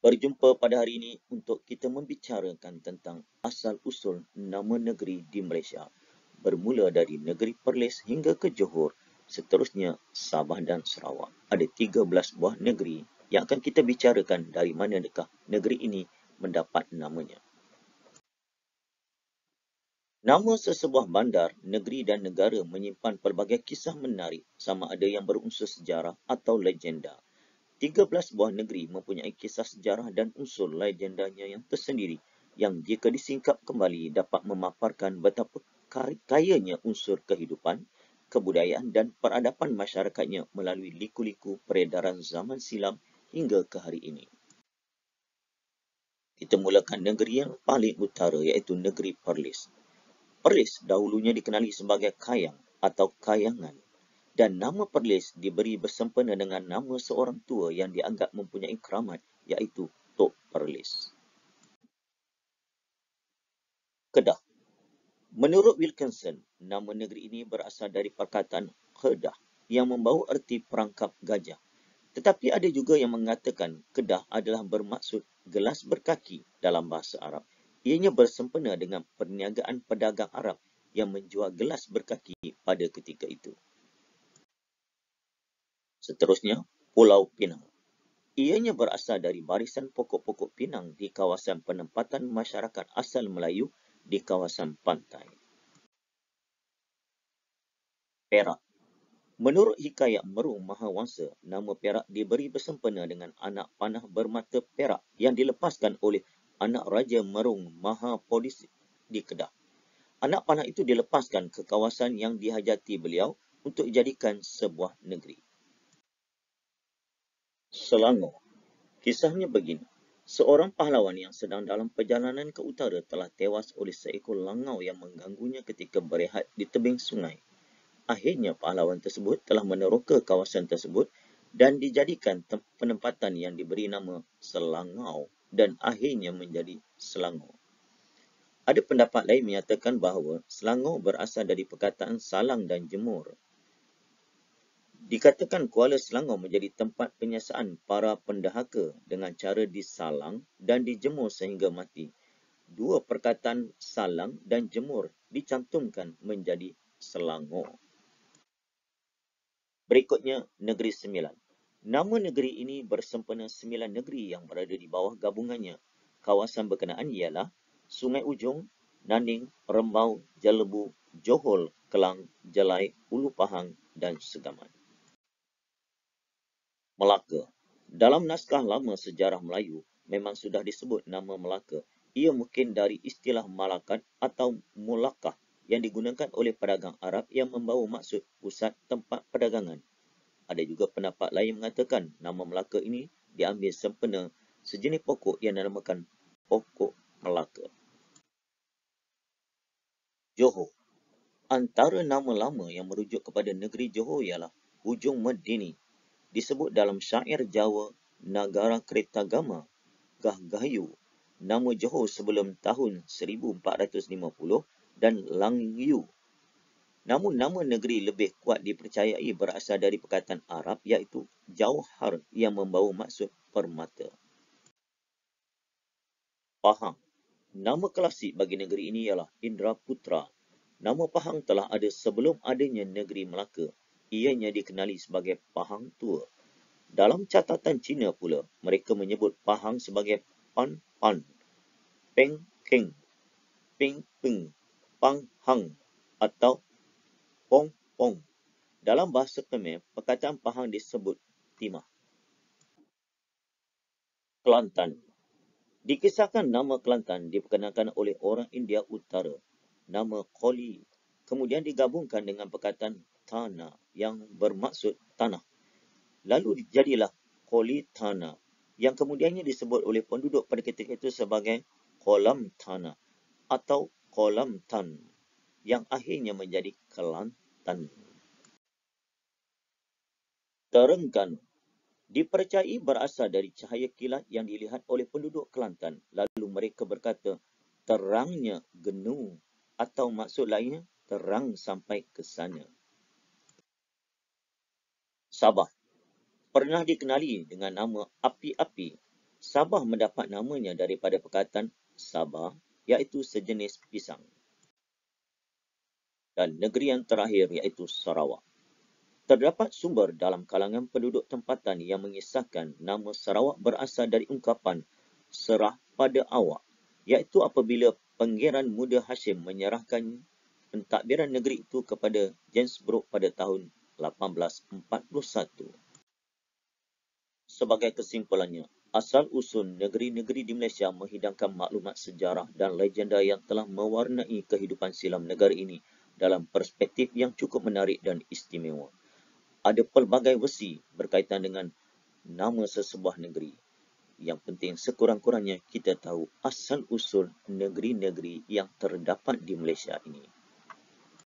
Berjumpa pada hari ini untuk kita membicarakan tentang asal-usul nama negeri di Malaysia. Bermula dari negeri Perlis hingga ke Johor, seterusnya Sabah dan Sarawak. Ada 13 buah negeri yang akan kita bicarakan dari manakah negeri ini mendapat namanya. Nama sesebuah bandar, negeri dan negara menyimpan pelbagai kisah menarik sama ada yang berunsur sejarah atau legenda. 13 buah negeri mempunyai kisah sejarah dan unsur legendanya yang tersendiri yang jika disingkap kembali dapat memaparkan betapa kayanya unsur kehidupan, kebudayaan dan peradaban masyarakatnya melalui liku-liku peredaran zaman silam hingga ke hari ini. Kita mulakan negeri yang paling utara iaitu negeri Perlis. Perlis dahulunya dikenali sebagai Kayang atau Kayangan. Dan nama Perlis diberi bersempena dengan nama seorang tua yang dianggap mempunyai keramat, iaitu Tok Perlis. Kedah. Menurut Wilkinson, nama negeri ini berasal dari perkataan Kedah yang membawa erti perangkap gajah. Tetapi ada juga yang mengatakan Kedah adalah bermaksud gelas berkaki dalam bahasa Arab. Ianya bersempena dengan perniagaan pedagang Arab yang menjual gelas berkaki pada ketika itu. Seterusnya, Pulau Pinang. Ianya berasal dari barisan pokok-pokok pinang di kawasan penempatan masyarakat asal Melayu di kawasan pantai. Perak. Menurut hikayat Meru Mahawangsa, nama Perak diberi bersempena dengan anak panah bermata perak yang dilepaskan oleh anak Raja Merung Mahapodis di Kedah. Anak panah itu dilepaskan ke kawasan yang dihajati beliau untuk dijadikan sebuah negeri. Selangor. Kisahnya begini. Seorang pahlawan yang sedang dalam perjalanan ke utara telah tewas oleh seekor langau yang mengganggunya ketika berehat di tebing sungai. Akhirnya pahlawan tersebut telah meneroka kawasan tersebut dan dijadikan penempatan yang diberi nama Selangau dan akhirnya menjadi Selangor. Ada pendapat lain menyatakan bahawa Selangor berasal dari perkataan salang dan jemur. Dikatakan Kuala Selangor menjadi tempat penyiasaan para pendahaka dengan cara disalang dan dijemur sehingga mati. Dua perkataan salang dan jemur dicantumkan menjadi Selangor. Berikutnya, Negeri Sembilan. Nama negeri ini bersempena 9 negeri yang berada di bawah gabungannya. Kawasan berkenaan ialah Sungai Ujong, Naning, Rembau, Jelebu, Johor, Kelang, Jelai, Ulu Pahang dan Segamat. Melaka. Dalam naskah lama sejarah Melayu, memang sudah disebut nama Melaka. Ia mungkin dari istilah Malakat atau Mulakah yang digunakan oleh pedagang Arab yang membawa maksud pusat tempat perdagangan. Ada juga pendapat lain mengatakan nama Melaka ini diambil sempena sejenis pokok yang dinamakan pokok Melaka. Johor. Antara nama lama yang merujuk kepada negeri Johor ialah Ujung Medini. Disebut dalam syair Jawa Nagara Kertagama Gahgayu, nama Johor sebelum tahun 1450 dan Langyu. Namun nama negeri lebih kuat dipercayai berasal dari perkataan Arab iaitu Jauhar yang membawa maksud permata. Pahang. Nama klasik bagi negeri ini ialah Indraputra. Nama Pahang telah ada sebelum adanya negeri Melaka. Ianya dikenali sebagai Pahang Tua. Dalam catatan Cina pula, mereka menyebut Pahang sebagai Pan Pan, Peng Keng, Ping Peng, Pang Hang atau Pong Pong. Dalam bahasa Khmer, perkataan Pahang disebut Timah. Kelantan. Dikisahkan nama Kelantan diperkenalkan oleh orang India Utara. Nama Koli kemudian digabungkan dengan perkataan tanah yang bermaksud tanah. Lalu jadilah Koli Tanah yang kemudiannya disebut oleh penduduk pada ketika itu sebagai Kolam Tanah atau Kolam Tan yang akhirnya menjadi Kelantan. Terengganu dipercayai berasal dari cahaya kilat yang dilihat oleh penduduk Kelantan. Lalu mereka berkata, terangnya genu atau maksud lainnya, terang sampai ke sana. Sabah pernah dikenali dengan nama Api-Api. Sabah mendapat namanya daripada perkataan Sabah, iaitu sejenis pisang. Dan negeri yang terakhir iaitu Sarawak. Terdapat sumber dalam kalangan penduduk tempatan yang mengisahkan nama Sarawak berasal dari ungkapan serah pada awak, iaitu apabila Pangeran Muda Hashim menyerahkan pentadbiran negeri itu kepada James Brooke pada tahun 1841. Sebagai kesimpulannya, asal-usul negeri-negeri di Malaysia menghidangkan maklumat sejarah dan legenda yang telah mewarnai kehidupan silam negara ini dalam perspektif yang cukup menarik dan istimewa. Ada pelbagai versi berkaitan dengan nama sesebuah negeri. Yang penting sekurang-kurangnya kita tahu asal-usul negeri-negeri yang terdapat di Malaysia ini.